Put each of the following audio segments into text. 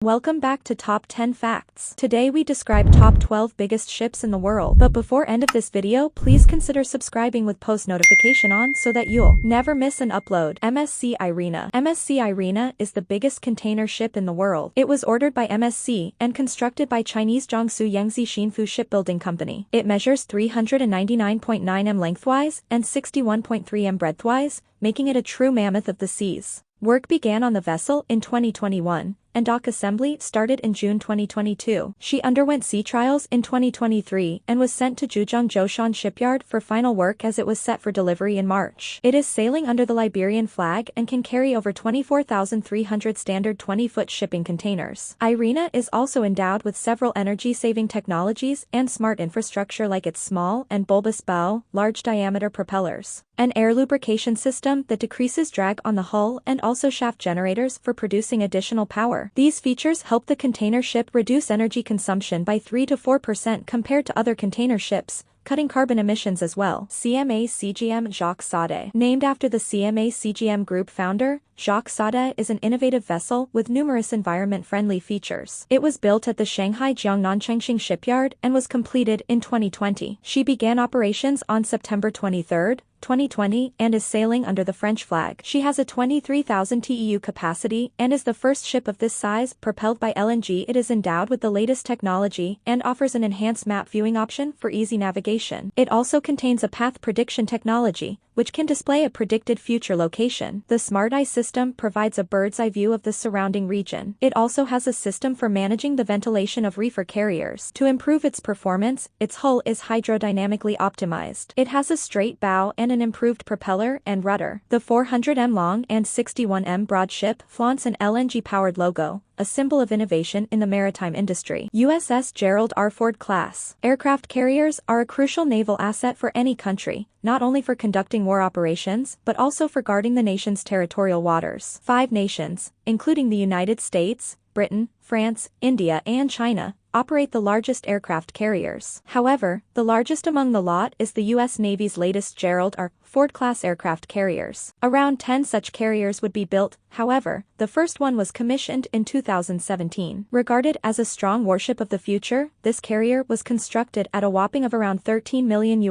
Welcome back to Top 10 Facts. Today we describe top 12 biggest ships in the world. But before end of this video, please consider subscribing with post notification on so that you'll never miss an upload. MSC Irina. MSC Irina is the biggest container ship in the world. It was ordered by MSC and constructed by Chinese Jiangsu Yangzi Xinfu Shipbuilding Company. It measures 399.9 m lengthwise and 61.3 m breadthwise, making it a true mammoth of the seas. Work began on the vessel in 2021, and dock assembly started in June 2022. She underwent sea trials in 2023 and was sent to Zhujiang Zhoushan Shipyard for final work as it was set for delivery in March. It is sailing under the Liberian flag and can carry over 24,300 standard 20-foot shipping containers. Irina is also endowed with several energy-saving technologies and smart infrastructure like its small and bulbous bow, large-diameter propellers, an air lubrication system that decreases drag on the hull, and also shaft generators for producing additional power. These features help the container ship reduce energy consumption by 3 to 4% compared to other container ships, cutting carbon emissions as well. CMA CGM Jacques Sade. Named after the CMA CGM Group founder, Jacques Sade is an innovative vessel with numerous environment-friendly features. It was built at the Shanghai Jiangnan Chengxing Shipyard and was completed in 2020. She began operations on September 23, 2020 and is sailing under the French flag. She has a 23,000 TEU capacity and is the first ship of this size propelled by LNG. It is endowed with the latest technology and offers an enhanced map viewing option for easy navigation. It also contains a path prediction technology, which can display a predicted future location. The Smart Eye system provides a bird's-eye view of the surrounding region. It also has a system for managing the ventilation of reefer carriers. To improve its performance, its hull is hydrodynamically optimized. It has a straight bow and an improved propeller and rudder. The 400 m long and 61 m broad ship flaunts an LNG-powered logo, a symbol of innovation in the maritime industry. USS Gerald R. Ford class. Aircraft carriers are a crucial naval asset for any country, not only for conducting war operations, but also for guarding the nation's territorial waters. 5 nations, including the United States, Britain, France, India and China, operate the largest aircraft carriers. However, the largest among the lot is the U.S. Navy's latest Gerald R. Ford-class aircraft carriers. Around 10 such carriers would be built, however, the first one was commissioned in 2017. Regarded as a strong warship of the future, this carrier was constructed at a whopping of around $13 million,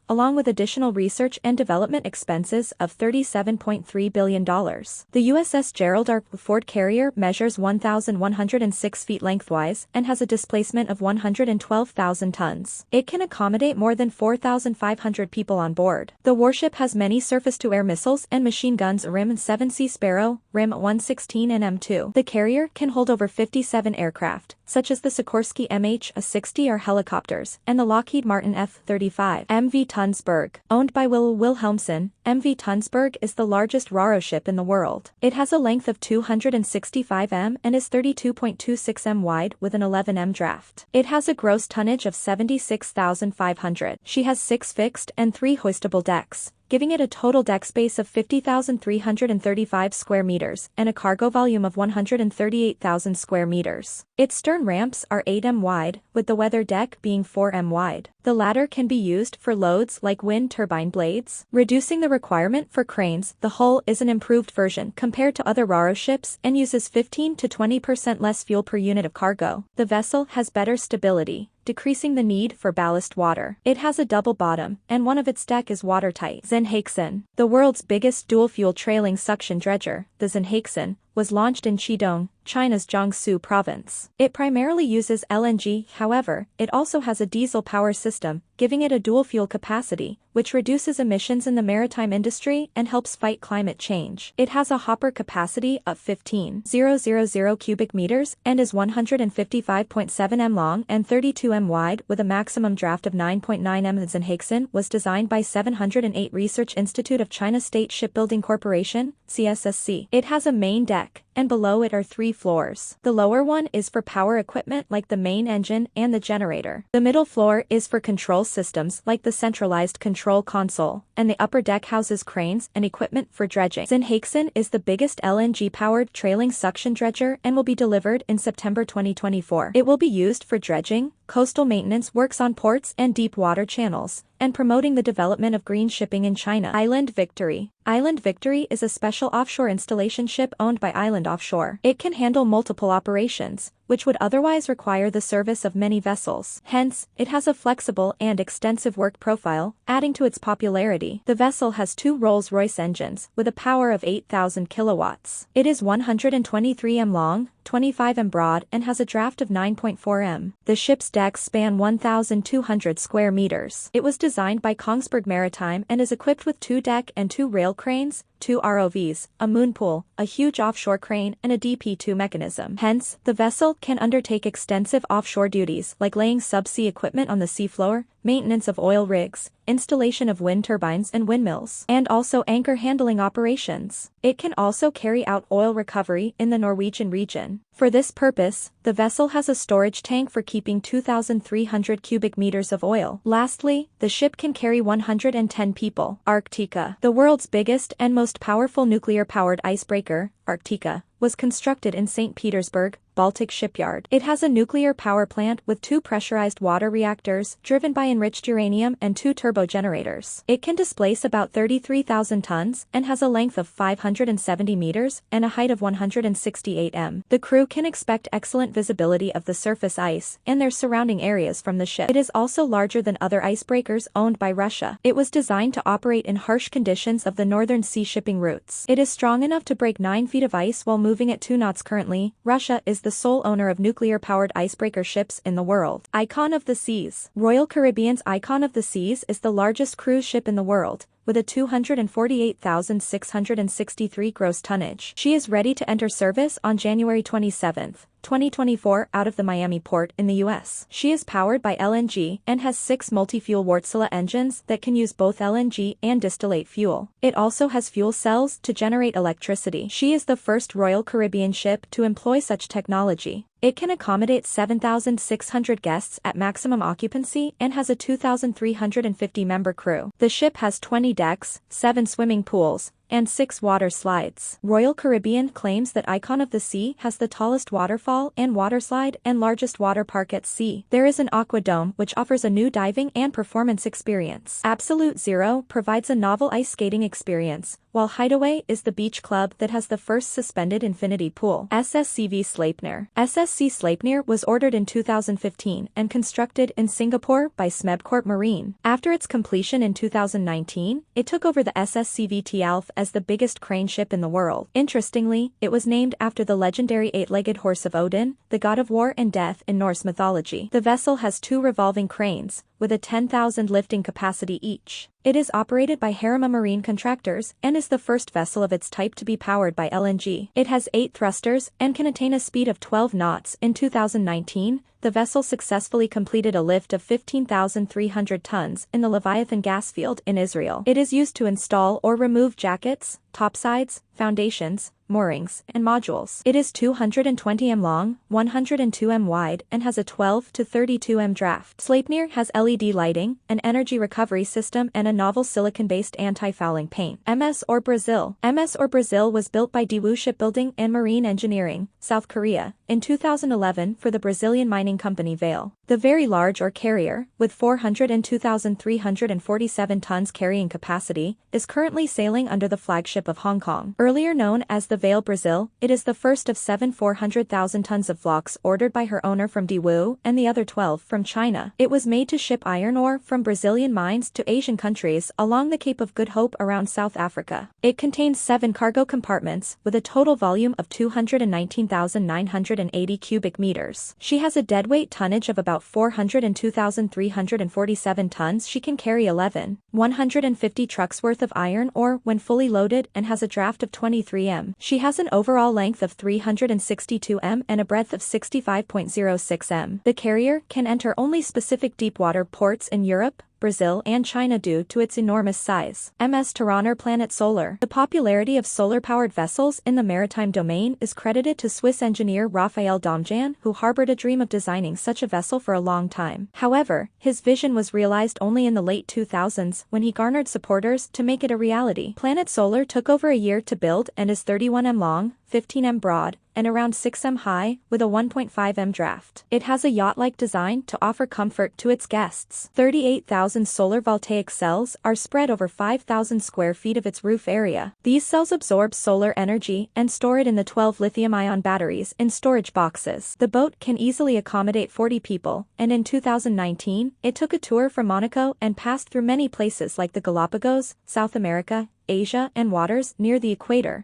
along with additional research and development expenses of $37.3 billion. The USS Gerald R. Ford carrier measures 1,106 feet lengthwise and has a displacement of 112,000 tons. It can accommodate more than 4,500 people on board. The warship has many surface-to-air missiles and machine guns RIM 7C Sparrow, RIM 116 and M2. The carrier can hold over 57 aircraft, such as the Sikorsky MH-60 or helicopters, and the Lockheed Martin F-35. MV Tunsberg. Owned by Wilhelmsen, MV Tunsberg is the largest RoRo ship in the world. It has a length of 265 m and is 32.26 m wide with an 11 m draft. It has a gross tonnage of 76,500. She has 6 fixed and 3 hoistable decks, giving it a total deck space of 50,335 square meters and a cargo volume of 138,000 square meters. Its stern ramps are 8 m wide, with the weather deck being 4 m wide. The latter can be used for loads like wind turbine blades, reducing the requirement for cranes. The hull is an improved version compared to other RoRo ships and uses 15 to 20% less fuel per unit of cargo. The vessel has better stability, decreasing the need for ballast water. It has a double bottom, and one of its deck is watertight. Zenhaixin. The world's biggest dual-fuel trailing suction dredger, the Zenhaixin, was launched in Qidong, China's Jiangsu province. It primarily uses LNG, however, it also has a diesel power system, giving it a dual-fuel capacity, which reduces emissions in the maritime industry and helps fight climate change. It has a hopper capacity of 15,000 cubic meters and is 155.7 m long and 32 m wide with a maximum draft of 9.9 m. The Zenhaixin was designed by 708 Research Institute of China State Shipbuilding Corporation, CSSC. It has a main deck, and below it are 3 floors. The lower one is for power equipment like the main engine and the generator. The middle floor is for control systems like the centralized control console, and the upper deck houses cranes and equipment for dredging. Zenhaixin is the biggest LNG-powered trailing suction dredger and will be delivered in September 2024. It will be used for dredging, coastal maintenance works on ports and deep water channels, and promoting the development of green shipping in China. Island Victory. Island Victory is a special offshore installation ship owned by Island Offshore. It can handle multiple operations, which would otherwise require the service of many vessels. Hence, it has a flexible and extensive work profile, adding to its popularity. The vessel has two Rolls-Royce engines, with a power of 8,000 kilowatts. It is 123 m long, 25 m broad, and has a draft of 9.4 m. The ship's decks span 1,200 square meters. It was designed by Kongsberg Maritime and is equipped with 2 deck and 2 rail cranes, 2 ROVs, a moon pool, a huge offshore crane, and a DP2 mechanism. Hence, the vessel can undertake extensive offshore duties like laying subsea equipment on the seafloor, maintenance of oil rigs, installation of wind turbines and windmills, and also anchor handling operations. It can also carry out oil recovery in the Norwegian region. For this purpose, the vessel has a storage tank for keeping 2,300 cubic meters of oil. Lastly, the ship can carry 110 people. Arctica. The world's biggest and most powerful nuclear-powered icebreaker, Arctica, was constructed in St. Petersburg, Baltic Shipyard. It has a nuclear power plant with 2 pressurized water reactors driven by enriched uranium and 2 turbo generators. It can displace about 33,000 tons and has a length of 570 meters and a height of 168 m. The crew can expect excellent visibility of the surface ice and their surrounding areas from the ship. It is also larger than other icebreakers owned by Russia. It was designed to operate in harsh conditions of the Northern Sea shipping routes. It is strong enough to break 9 feet of ice while moving at 2 knots. Currently, Russia is the sole owner of nuclear-powered icebreaker ships in the world. Icon of the Seas. Royal Caribbean's Icon of the Seas is the largest cruise ship in the world, with a 248,663 gross tonnage. She is ready to enter service on January 27, 2024 out of the Miami port in the U.S. She is powered by LNG and has 6 multi-fuel Wärtsilä engines that can use both LNG and distillate fuel. It also has fuel cells to generate electricity. She is the first Royal Caribbean ship to employ such technology. It can accommodate 7,600 guests at maximum occupancy and has a 2,350-member crew. The ship has 20 decks, 7 swimming pools, and 6 water slides. Royal Caribbean claims that Icon of the Sea has the tallest waterfall and waterslide and largest water park at sea. There is an aqua dome which offers a new diving and performance experience. Absolute Zero provides a novel ice skating experience, while Hideaway is the beach club that has the first suspended infinity pool. SSCV Sleipnir. SSC Sleipnir was ordered in 2015 and constructed in Singapore by Smebcorp Marine. After its completion in 2019, it took over the SSCV Tialf as the biggest crane ship in the world. Interestingly, it was named after the legendary 8-legged horse of Odin, the god of war and death in Norse mythology. The vessel has 2 revolving cranes, with a 10,000 lifting capacity each. It is operated by Harima Marine Contractors and is the first vessel of its type to be powered by LNG. It has 8 thrusters and can attain a speed of 12 knots. In 2019, the vessel successfully completed a lift of 15,300 tons in the Leviathan gas field in Israel. It is used to install or remove jackets, topsides, foundations, moorings, and modules. It is 220 m long, 102 m wide, and has a 12 to 32 m draft. Sleipnir has LED lighting, an energy recovery system, and a novel silicon-based anti-fouling paint. MS or Brazil. MS or Brazil was built by Daewoo Shipbuilding and Marine Engineering, South Korea, in 2011 for the Brazilian mining company Vale. The Very Large or Carrier, with 402,347 tons carrying capacity, is currently sailing under the flagship of Hong Kong. Earlier known as the Vale Brazil, it is the first of 7 400,000 tons of flocks ordered by her owner from Daewoo and the other 12 from China. It was made to ship iron ore from Brazilian mines to Asian countries along the Cape of Good Hope around South Africa. It contains 7 cargo compartments with a total volume of 219,980 cubic meters. She has a deadweight tonnage of about 402,347 tons. She can carry 150 trucks worth of iron ore when fully loaded and has a draft of 23 m. She has an overall length of 362 m and a breadth of 65.06 m. The carrier can enter only specific deep-water ports in Europe, Brazil, and China due to its enormous size. MS Terraner Planet Solar. The popularity of solar-powered vessels in the maritime domain is credited to Swiss engineer Raphael Domjan, who harbored a dream of designing such a vessel for a long time. However, his vision was realized only in the late 2000s when he garnered supporters to make it a reality. Planet Solar took over a year to build and is 31 m long, 15 m broad, and around 6 m high, with a 1.5 m draft. It has a yacht-like design to offer comfort to its guests. 38,000 solar voltaic cells are spread over 5,000 square feet of its roof area. These cells absorb solar energy and store it in the 12 lithium-ion batteries in storage boxes. The boat can easily accommodate 40 people, and in 2019, it took a tour from Monaco and passed through many places like the Galapagos, South America, Asia, and waters near the equator.